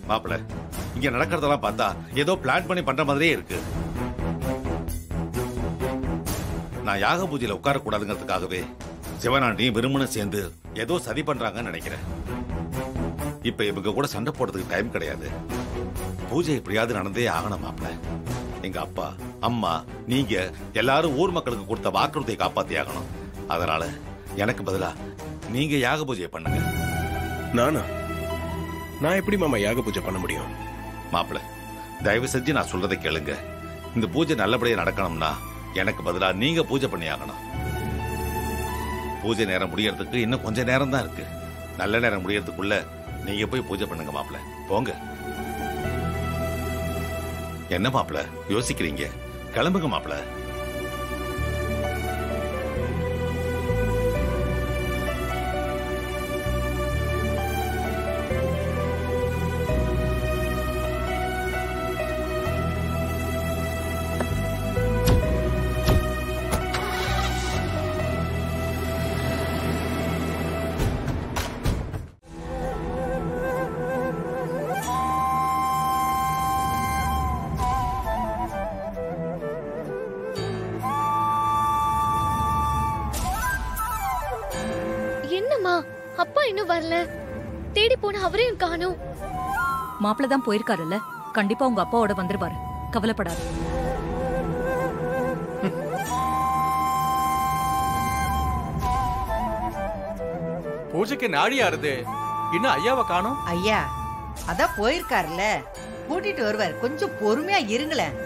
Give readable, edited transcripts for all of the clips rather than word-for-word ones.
மாப்பிள்ள, இங்க நடக்கிறதெல்லாம் பார்த்தா ஏதோ பிளான் பண்ணி பண்ற மாதிரியே இருக்கு. நான் யாக பூஜையில உட்கார கூடாதுங்கிறதுக்காகவே சிவனாண்டி விரும்புன்னு சேர்ந்து ஏதோ சதி பண்றாங்கன்னு நினைக்கிறேன். இப்ப இவங்க கூட சண்டை போடுறதுக்கு டைம் கிடையாது. பூஜை எப்படியாவது நடந்தே ஆகணும் மாப்பிள்ள. எங்க அப்பா அம்மா நீங்க எல்லாரும் ஊர் மக்களுக்கு கொடுத்த வாக்குறுதியை காப்பாத்தி ஆகணும். அதனால எனக்கு பதிலா நீங்க யாக பூஜையை பண்ணுங்க. நான் எப்படி மாமா யாக பூஜை பண்ண முடியும்? மாப்பிள்ள, தயவு செஞ்சு நான் சொல்றதை கேளுங்க. இந்த பூஜை நல்லபடியா நடக்கணும்னா எனக்கு பதிலா நீங்க பூஜை பண்ணி ஆகணும். பூஜை நேரம் முடியறதுக்கு இன்னும் கொஞ்ச நேரம் தான் இருக்கு. நல்ல நேரம் முடியறதுக்குள்ள நீங்க போய் பூஜை பண்ணுங்க மாப்பிள்ள. போங்க. என்ன மாப்பிள்ள யோசிக்கிறீங்க? கிளம்புங்க மாப்பிள்ள. அப்பா இன்னும் வரல. தேடி போன அவரையும் காணோம். மாப்பிள்ள தான் போயிருக்காருல்ல, கண்டிப்பா உங்க அப்பாவோட வந்துருவாரு, கவலைப்படாது. பூஜைக்கு நாடி ஆறுது, இன்னும் ஐயாவை காணோம். ஐயா அதான் போயிருக்காருல்ல, கூட்டிட்டு வருவார். கொஞ்சம் பொறுமையா இருங்களேன்.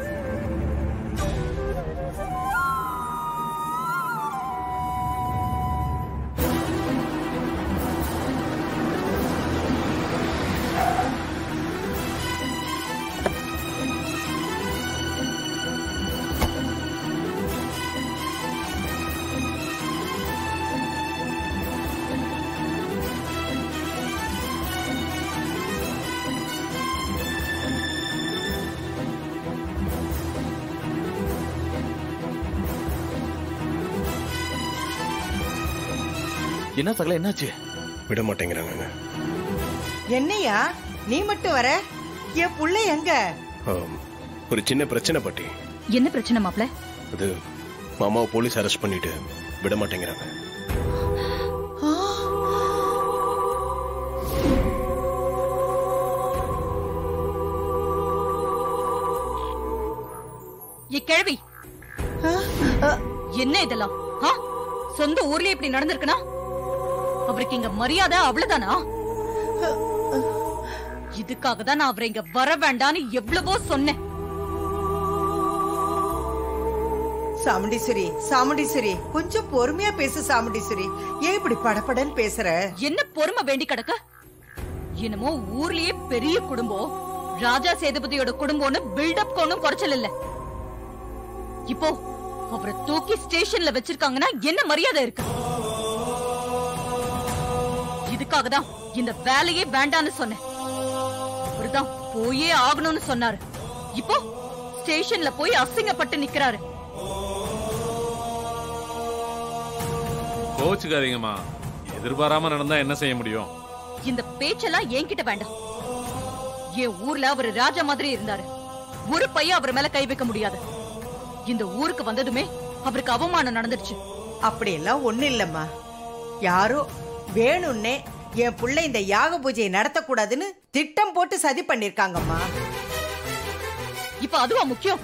என்ன சகல, என்னாச்சு? விட மாட்டேங்கிறாங்க. என்னையா நீ மட்டும் வர? என் புள்ள எங்க? ஒரு சின்ன பிரச்சனை பாட்டி. என்ன பிரச்சனை மாப்பிள்ள? அது மாமாவை போலீஸ் அரெஸ்ட் பண்ணிட்டு விட மாட்டேங்கிறாங்க. கிழவி, என்ன இதெல்லாம்? சொந்த ஊர்லயே இப்படி நடந்திருக்குனா அவருக்கு இங்க மரியாதை அவ்வளவுதானா? இதுக்காக தான் நான் அவரை இங்க வர வேண்டான்னு எவ்வளவோ சொன்னேன். சாமுண்டீஸ்வரி, சாமுண்டீஸ்வரி, கொஞ்சம் பொறுமையா பேசு சாமுண்டீஸ்வரி. ஏன் இப்படி படபடன்னு பேசுற? என்ன பொறுமை வேண்டி கிடக்க? என்னமோ ஊர்லயே பெரிய குடும்பம், ராஜா சேதுபதியோட குடும்பம்னு பில்டப் கொண்டும் குறைச்சல் இல்ல. இப்போ அவரை தூக்கி ஸ்டேஷன்ல வச்சிருக்காங்கன்னா என்ன மரியாதை இருக்கு? இதுக்காக தான் இந்த வேலையே வேண்டான்னு சொன்னேன். அவர்தான் போயே ஆகணும்னு சொன்னாரு. இப்போ ஸ்டேஷன்ல போய் அசிங்கப்பட்டு நிக்கிறாரு. கோச்சுக்காதீங்கம்மா, எதிர்பாராம நடந்தா என்ன செய்ய முடியும்? இந்த பேச்செல்லாம் என்கிட்ட வேண்டாம். என் ஊர்ல அவர் ராஜா மாதிரி இருந்தாரு. ஒரு பையன் அவர் மேல கை வைக்க முடியாது. இந்த ஊருக்கு வந்ததுமே அவருக்கு அவமானம் நடந்துருச்சு. அப்படி எல்லாம் ஒண்ணு இல்லம்மா. யாரோ வேணும்னே என் புள்ள இந்த யாக பூஜையை நடத்தக்கூடாதுன்னு திட்டம் போட்டு சதி பண்ணிருக்காங்கம்மா. இப்ப அதுவா முக்கியம்?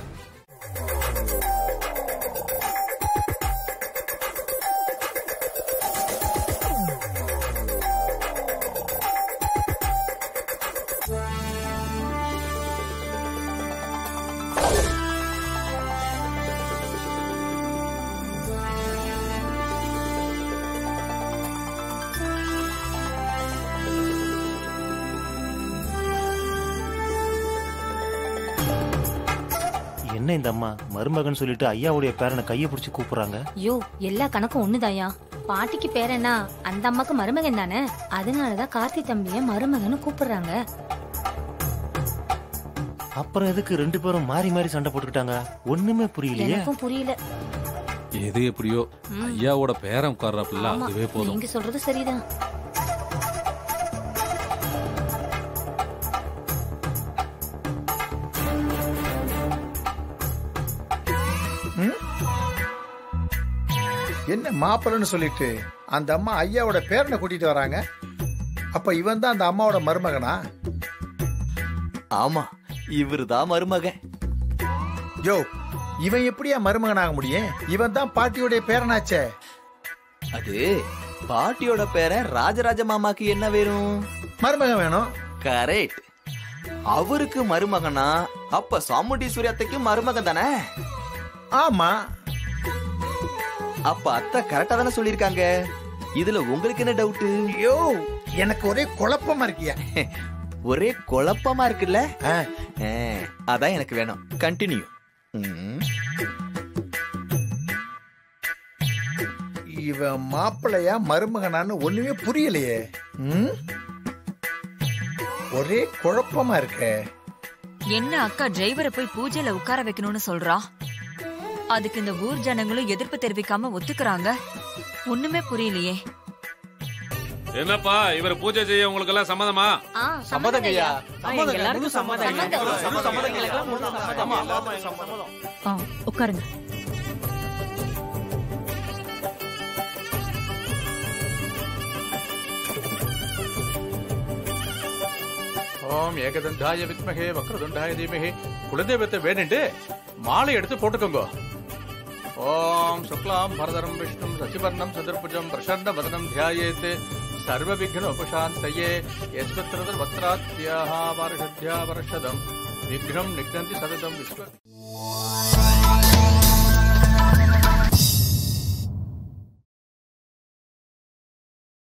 என்ன இந்த அம்மா மருமகன் சொல்லிட்டு ஐயாவுடைய பேரனை கையை பிடிச்சு கூப்பிடுறாங்க? ஐயோ, எல்லா கணக்கும் ஒண்ணுதாயா. பாட்டிக்கு பேரனா அந்த அம்மாக்கு மருமகன் தானே, அதனாலதான் கார்த்தி தம்பிய மருமகன் கூப்பிடுறாங்க. அப்புறம் எதுக்கு ரெண்டு பேரும் மாறி மாறி சண்டை போட்டுக்கிட்டாங்க? ஒண்ணுமே புரியலையே. எனக்கும் புரியல. எது எப்படியோ ஐயாவோட பேரன் உட்கார்றாப்புல, அதுவே போதும். நீங்க சொல்றது சரிதான். என்ன மாப்பிள்ளைன்னு சொல்லிட்டு அந்த அம்மா ஐயாவோட பேரனை கூட்டிட்டு வராங்க. அப்ப இவன் தான் அந்த அம்மாவோட மருமகனா? ஆமா, இவருதான் மருமகன். யோ, இவன் எப்படியா மருமகனாக முடியும்? இவன் தான் பாட்டியோட பேரனாச்சே. அது பாட்டியோட பேரன் ராஜராஜ மாமாக்கு என்ன வேணும்? மருமகன் வேணும். கரெக்ட். அவருக்கு மருமகனா அப்ப சாமுண்டீஸ்வரி அத்தைக்கு மருமகன் தானே? ஆமா. அப்ப அத்தை கரெக்டா தானே சொல்லிருக்காங்க. இதுல உங்களுக்கு என்ன டவுட்? யோ, எனக்கு ஒரே குழப்பமா இருக்கியா? ஒரே குழப்பமா இருக்குல்ல? அதான் எனக்கு வேணும். கண்டினியூ. இவன் மாப்பிள்ளையா மருமகனான்னு ஒண்ணுமே புரியலையே. ஒரே குழப்பமா இருக்க. என்ன அக்கா டிரைவரை போய் பூஜையில உட்கார வைக்கணும்னு சொல்றா? அதுக்கு இந்த ஊர் ஜனங்களும் எதிர்ப்பு தெரிவிக்காம ஒத்துக்கிறாங்க. ஒண்ணுமே புரியலையே. என்னப்பா இவர் பூஜை செய்ய உங்களுக்கு எல்லாம் சம்மதமா? சம்மதம் ஐயா. உட்காருங்க. ஓம் ஏகதண்டாய வித்மஹே வக்ரதுண்டாய தீமஹி. குலதெய்வத்தை வேண்டிட்டு மாலை எடுத்து போட்டுக்கோங்க. ஓம் சுக்லாம் பரதரம் விஷ்ணும் சசிவர்ணம் சதுர்புஜம் பிரசன்ன வதனம் தியாயேத் சர்வ விக்ன உபசாந்தயே யஸ்வத்ரதர் வக்ராத்யாஹ வருஷத்யா வருஷதம் விக்னம் நிக்னந்தி சததம் விஸ்வ.